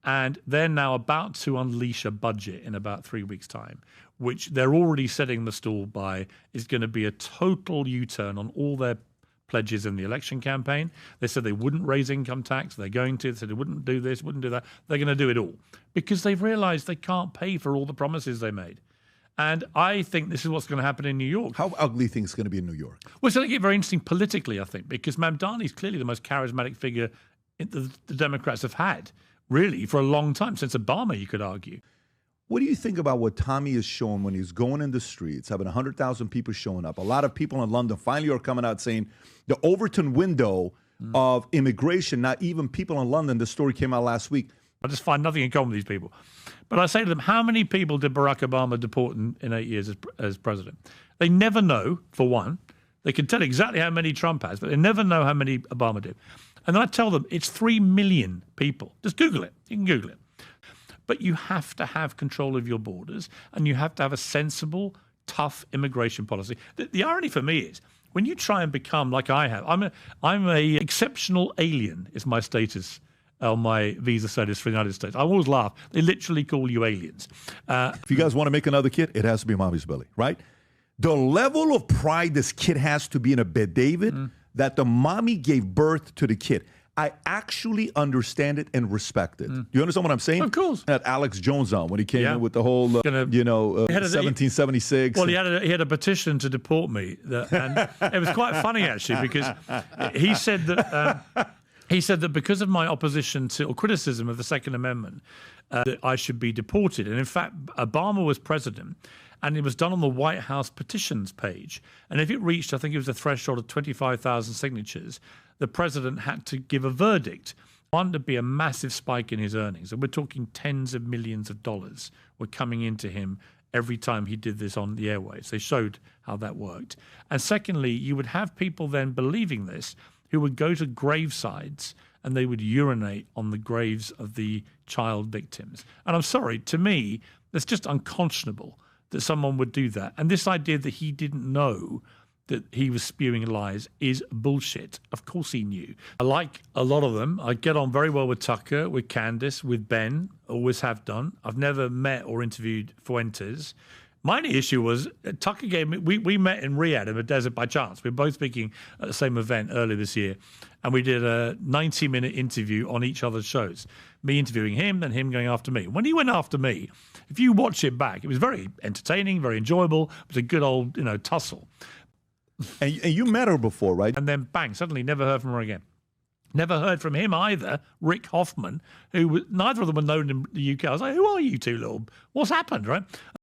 And they're now about to unleash a budget in about 3 weeks' time, which they're already setting the stall by is going to be a total U-turn on all their pledges in the election campaign. They said they wouldn't raise income tax. They're going to. They said they wouldn't do this, wouldn't do that. They're going to do it all because they've realized they can't pay for all the promises they made. And I think this is what's going to happen in New York. How ugly things going to be in New York? Well, it's going to get very interesting politically, I think, because Mamdani is clearly the most charismatic figure the Democrats have had, really, for a long time, since Obama, you could argue. What do you think about what Tommy has shown when he's going in the streets, having 100,000 people showing up? A lot of people in London finally are coming out saying the Overton window of immigration, not even people in London, the story came out last week. I just find nothing in common with these people. But I say to them, how many people did Barack Obama deport in 8 years as president? They never know, for one. They can tell exactly how many Trump has, but they never know how many Obama did. And then I tell them it's 3 million people. Just Google it. You can Google it. But you have to have control of your borders, and you have to have a sensible, tough immigration policy. The irony for me is when you try and become like I have, I'm a exceptional alien is my status on my visa status for the United States. I always laugh. They literally call you aliens. If you guys want to make another kid, it has to be Mommy's Belly, right? The level of pride this kid has to be in a bed, David, that the mommy gave birth to the kid. I actually understand it and respect it. Do you understand what I'm saying? Of course. At Alex Jones on when he came in with the whole, 1776. Well, he had a petition to deport me, and it was quite funny actually because he said that because of my opposition to or criticism of the Second Amendment, that I should be deported. And in fact, Obama was president. And it was done on the White House petitions page. And if it reached, I think it was a threshold of 25,000 signatures, the president had to give a verdict. One, to be a massive spike in his earnings. And we're talking tens of millions of dollars were coming into him every time he did this on the airwaves. They showed how that worked. And secondly, you would have people then believing this who would go to gravesides and they would urinate on the graves of the child victims. And I'm sorry, to me, that's just unconscionable that someone would do that. And this idea that he didn't know that he was spewing lies is bullshit. Of course he knew. I like a lot of them. I get on very well with Tucker, with Candace, with Ben, always have done. I've never met or interviewed Fuentes. My only issue was Tucker gave me, we met in Riyadh in the desert by chance. We were both speaking at the same event earlier this year. And we did a 90-minute interview on each other's shows. Me interviewing him, then him going after me. When he went after me, if you watch it back, it was very entertaining, very enjoyable. It was a good old, tussle. And you met her before, right? And then bang, suddenly never heard from her again. Never heard from him either, Rick Hoffman, who neither of them were known in the UK. I was like, who are you two little, what's happened, right?